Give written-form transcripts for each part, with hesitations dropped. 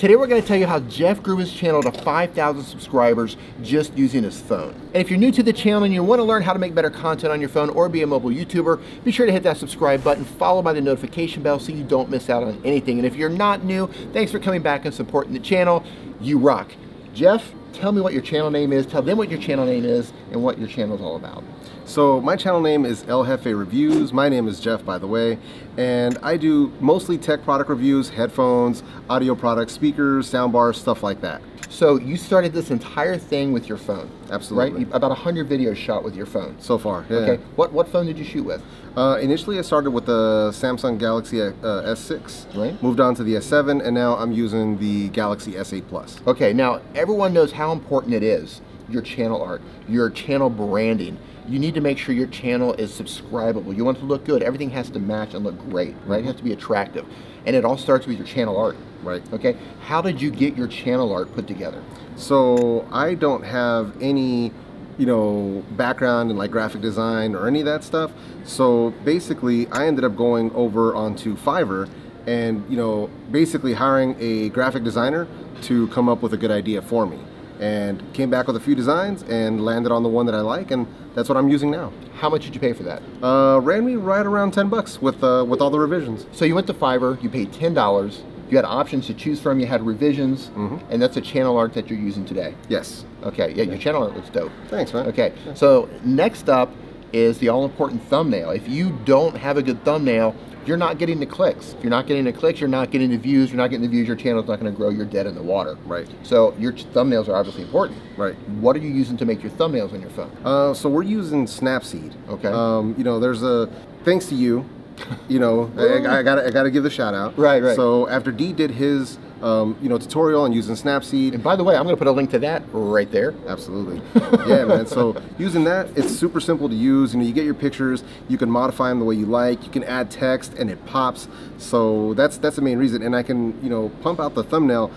Today we're going to tell you how Jeff grew his channel to 5,000 subscribers just using his phone. And if you're new to the channel and you want to learn how to make better content on your phone or be a mobile YouTuber, be sure to hit that subscribe button followed by the notification bell so you don't miss out on anything. And if you're not new, thanks for coming back and supporting the channel. You rock. Jeff, tell me what your channel name is, tell them what your channel name is, and what your channel is all about. So my channel name is Jefe Reviews. My name is Jeff, by the way, and I do mostly tech product reviews, headphones, audio products, speakers, soundbars, stuff like that. So you started this entire thing with your phone? Absolutely. Right? About 100 videos shot with your phone. So far, yeah. Okay. What phone did you shoot with? Initially I started with the Samsung Galaxy S6, right. Moved on to the S7, and now I'm using the Galaxy S8 Plus. Okay, now everyone knows how important it is, your channel art, your channel branding. You need to make sure your channel is subscribable. You want it to look good. Everything has to match and look great, right? It has to be attractive. And it all starts with your channel art. Right. Okay, how did you get your channel art put together? So I don't have any background in like graphic design or any of that stuff. So basically I ended up going over onto Fiverr and basically hiring a graphic designer to come up with a good idea for me, and came back with a few designs and landed on the one that I like, and that's what I'm using now. How much did you pay for that? Ran me right around 10 bucks with all the revisions. So you went to Fiverr, you paid $10, you had options to choose from, you had revisions, and that's the channel art that you're using today? Yes. Okay, yeah, your channel art looks dope. Thanks, man. Okay, so next up is the all-important thumbnail. If you don't have a good thumbnail, you're not getting the clicks. If you're not getting the clicks, you're not getting the views. You're not getting the views, your channel's not going to grow. You're dead in the water. Right. So your thumbnails are obviously important. Right. What are you using to make your thumbnails on your phone? So we're using Snapseed. Okay. There's a thanks to you. I gotta give the shout out. Right. So after D did his tutorial on using Snapseed. And by the way, I'm gonna put a link to that right there. Absolutely. Yeah, man. So using that, it's super simple to use. You get your pictures, you can modify them the way you like, you can add text and it pops. So that's the main reason. And I can, pump out the thumbnail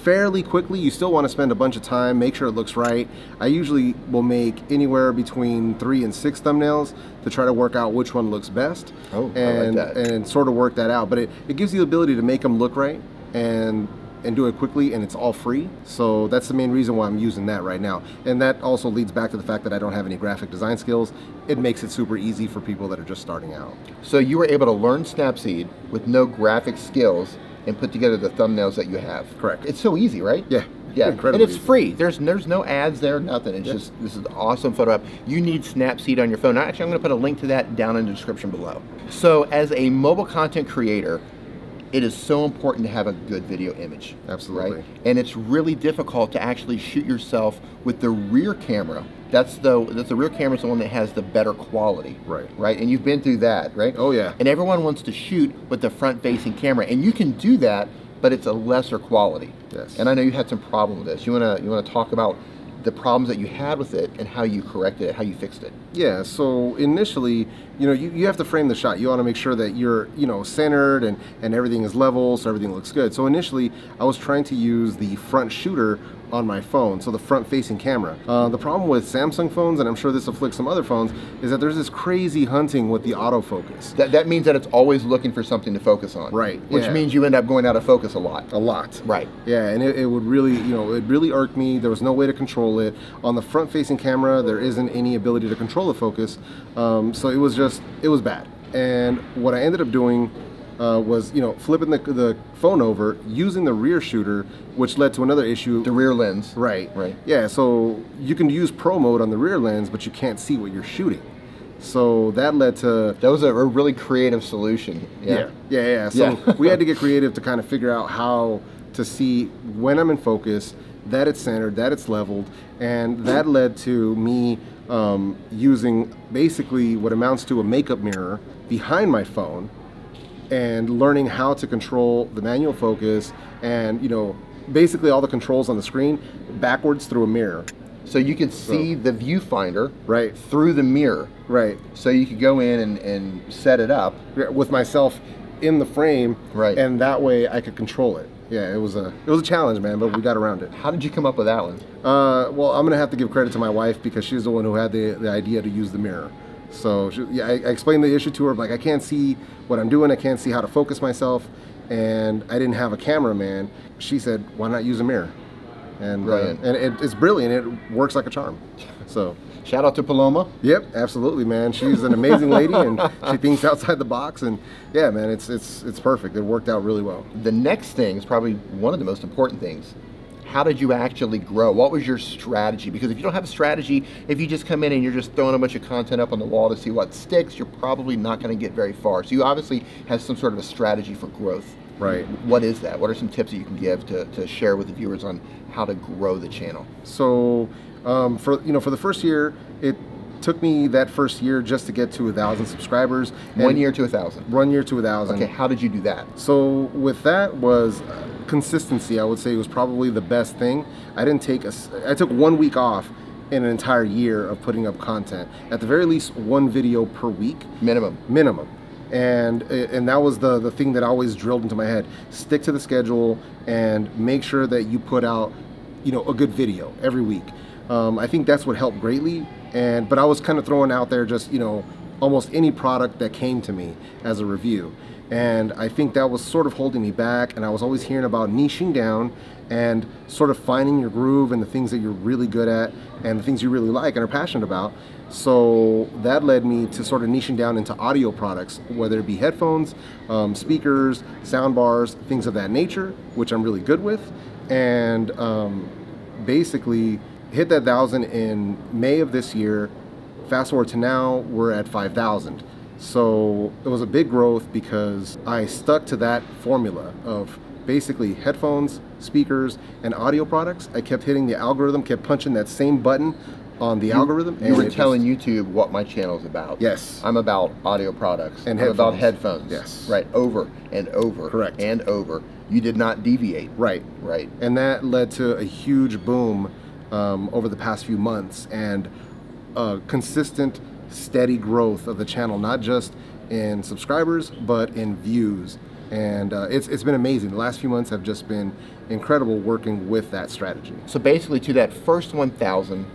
fairly quickly. You still want to spend a bunch of time, make sure it looks right. I usually will make anywhere between 3 and 6 thumbnails to try to work out which one looks best. Oh, and I like that. And sort of work that out. But it gives you the ability to make them look right and do it quickly, and it's all free. So that's the main reason why I'm using that right now. And that also leads back to the fact that I don't have any graphic design skills. It makes it super easy for people that are just starting out. So you were able to learn Snapseed with no graphic skills and put together the thumbnails that you have. Correct. It's so easy, right? Yeah. Yeah, incredibly and it's easy. free. There's no ads there, nothing. It's just, this is an awesome photo app. You need Snapseed on your phone. Actually, I'm gonna put a link to that down in the description below. So as a mobile content creator, it is so important to have a good video image. Absolutely. Right? And it's really difficult to actually shoot yourself with the rear camera. That's the rear camera is the one that has the better quality. Right. Right? And you've been through that, right? Oh yeah. And everyone wants to shoot with the front-facing camera, and you can do that, but it's a lesser quality. Yes. And I know you had some problem with this. You wanna talk about the problems that you had with it and how you corrected it, how you fixed it? Yeah, so initially, you have to frame the shot. You want to make sure that you're, centered and everything is level, so everything looks good. So initially, I was trying to use the front shooter on my phone, so the front-facing camera. The problem with Samsung phones, and I'm sure this afflicts some other phones, is that there's this crazy hunting with the autofocus. That means that it's always looking for something to focus on. Right. Which means you end up going out of focus a lot. A lot. Right. Yeah, and it would really, it really irked me. There was no way to control it. On the front-facing camera, there isn't any ability to control the focus. So it was bad. And what I ended up doing was flipping the phone over, using the rear shooter, which led to another issue. The rear lens. Right. Right. Yeah, so you can use pro mode on the rear lens, but you can't see what you're shooting. So that led to... That was a really creative solution. Yeah. So we had to get creative to kind of figure out how to see when I'm in focus, that it's centered, that it's leveled, and that led to me using basically what amounts to a makeup mirror behind my phone, and learning how to control the manual focus and basically all the controls on the screen backwards through a mirror. So you could see the viewfinder right through the mirror. Right. So you could go in and set it up with myself in the frame. Right. And that way I could control it. Yeah, it was a challenge, man, but we got around it. How did you come up with that one? Well, I'm gonna have to give credit to my wife because she's the one who had the idea to use the mirror. So I explained the issue to her, like I can't see what I'm doing, I can't see how to focus myself, and I didn't have a cameraman, she said, why not use a mirror? And it's brilliant. It works like a charm. So shout out to Paloma. Yep, absolutely, man. She's an amazing lady, and she thinks outside the box. And yeah, man, it's perfect. It worked out really well. The next thing is probably one of the most important things. How did you actually grow? What was your strategy? Because if you don't have a strategy, if you just come in and you're just throwing a bunch of content up on the wall to see what sticks, you're probably not going to get very far. So you obviously have some sort of a strategy for growth. Right. What is that? What are some tips that you can give to share with the viewers on how to grow the channel? So for the first year, it took me that first year just to get to 1,000 subscribers. 1 year to 1,000. 1 year to 1,000. Okay, how did you do that? So with that was consistency. I would say was probably the best thing. I took 1 week off in an entire year of putting up content. At the very least, 1 video per week. Minimum. And that was the thing that always drilled into my head. Stick to the schedule and make sure that you put out, a good video every week. I think that's what helped greatly. But I was kind of throwing out there just, almost any product that came to me as a review. And I think that was sort of holding me back. And I was always hearing about niching down and sort of finding your groove and the things that you're really good at and the things you really like and are passionate about. So that led me to sort of niching down into audio products, whether it be headphones, speakers, sound bars, things of that nature, which I'm really good with. And basically hit that 1,000 in May of this year. Fast forward to now, we're at 5,000. So it was a big growth because I stuck to that formula of basically headphones, speakers, and audio products. I kept hitting the algorithm, kept punching that same button on the algorithm. You were telling YouTube what my channel is about. Yes. I'm about audio products. And I'm about headphones. Yes. Right, over and over. Correct. And over. You did not deviate. Right. Right. And that led to a huge boom over the past few months and consistent, steady growth of the channel, not just in subscribers, but in views. And it's been amazing. The last few months have just been incredible working with that strategy. So basically to that first 1,000,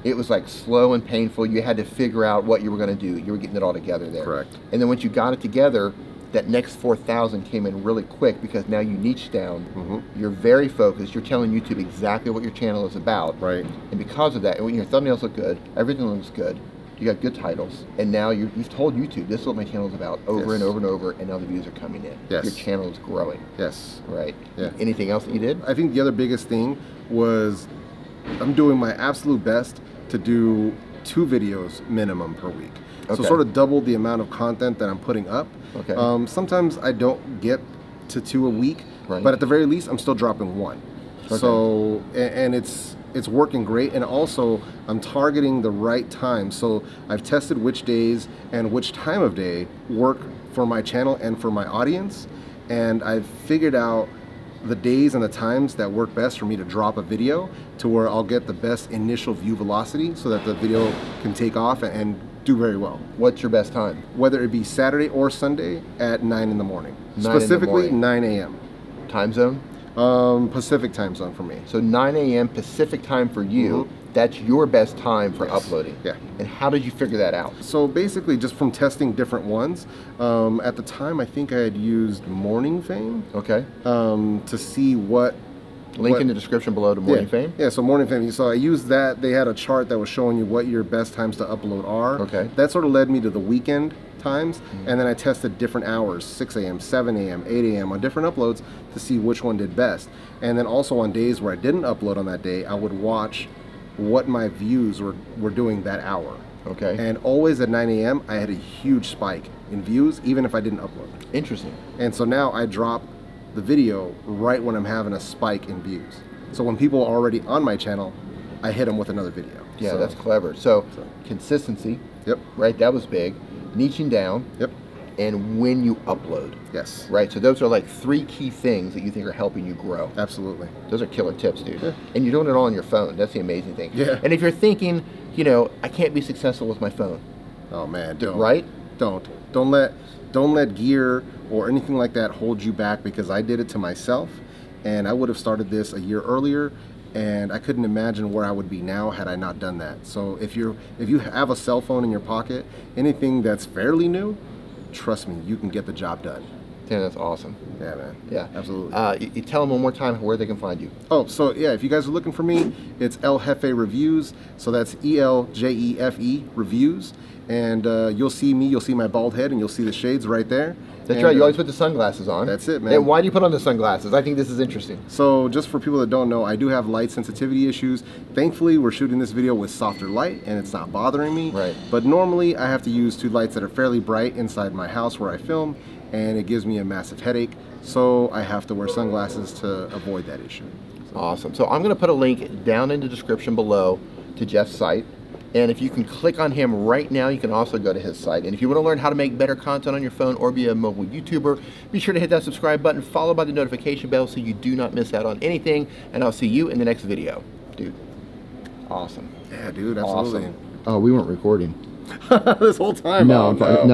it was like slow and painful. You had to figure out what you were going to do. You were getting it all together there. Correct. And then once you got it together, that next 4,000 came in really quick because now you niche down. Mm-hmm. You're very focused. You're telling YouTube exactly what your channel is about. Right. And because of that, and when your thumbnails look good, everything looks good, you got good titles, and now you've told YouTube, this is what my channel is about over and over and over, and now the views are coming in. Yes. Your channel is growing. Yes. Right? Yeah. Anything else that you did? I think the other biggest thing was I'm doing my absolute best to do 2 videos minimum per week. Okay. So sort of double the amount of content that I'm putting up. Okay. Sometimes I don't get to 2 a week, right, but at the very least, I'm still dropping 1. Okay. So, and it's working great, and also I'm targeting the right time. So I've tested which days and which time of day work for my channel and for my audience, and I've figured out the days and the times that work best for me to drop a video to where I'll get the best initial view velocity so that the video can take off and do very well. What's your best time? Whether it be Saturday or Sunday at 9 in the morning. 9 Specifically in the morning. 9 a.m. Time zone? Pacific time zone for me. So 9 a.m. Pacific time for you, that's your best time for uploading. Yeah. And how did you figure that out? So basically just from testing different ones, at the time I think I had used Morning Fame. Okay. To see what... Link in the description below to Morning Fame. Yeah, so Morning Fame. So I used that. They had a chart that was showing you what your best times to upload are. Okay. That sort of led me to the weekend times, and then I tested different hours, 6 a.m., 7 a.m., 8 a.m. on different uploads to see which one did best. And then also on days where I didn't upload on that day, I would watch what my views were doing that hour. Okay. And always at 9 a.m., I had a huge spike in views, even if I didn't upload. Interesting. And so now I drop the video right when I'm having a spike in views. So when people are already on my channel, I hit them with another video. Yeah, that's clever. So consistency. Yep. Right, that was big. Niching down. Yep. And when you upload. Yes. Right, so those are like 3 key things that you think are helping you grow. Absolutely. Those are killer tips, dude. Yeah. And you're doing it all on your phone. That's the amazing thing. Yeah. And if you're thinking, I can't be successful with my phone. Oh man, don't. Right? Don't let gear or anything like that hold you back, because I did it to myself, and I would have started this a year earlier, and I couldn't imagine where I would be now had I not done that. So if you have a cell phone in your pocket, anything that's fairly new, trust me, you can get the job done. Yeah, that's awesome. Yeah, man. Yeah, absolutely. You tell them one more time where they can find you. Oh, so yeah, if you guys are looking for me, it's Jefe Reviews. So that's ELJEFE Reviews, and you'll see me. You'll see my bald head, and you'll see the shades right there. That's right. You always put the sunglasses on. That's it, man. And why do you put on the sunglasses? I think this is interesting. So just for people that don't know, I do have light sensitivity issues. Thankfully, we're shooting this video with softer light, and it's not bothering me. Right. But normally, I have to use two lights that are fairly bright inside my house where I film, and it gives me a massive headache. So I have to wear sunglasses to avoid that issue. Awesome. So I'm going to put a link down in the description below to Jeff's site. And if you can click on him right now, you can also go to his site. And if you want to learn how to make better content on your phone or be a mobile YouTuber, be sure to hit that subscribe button, followed by the notification bell so you do not miss out on anything. And I'll see you in the next video. Dude, awesome. Yeah, dude, absolutely. Awesome. Oh, we weren't recording. This whole time. No, I'm playing.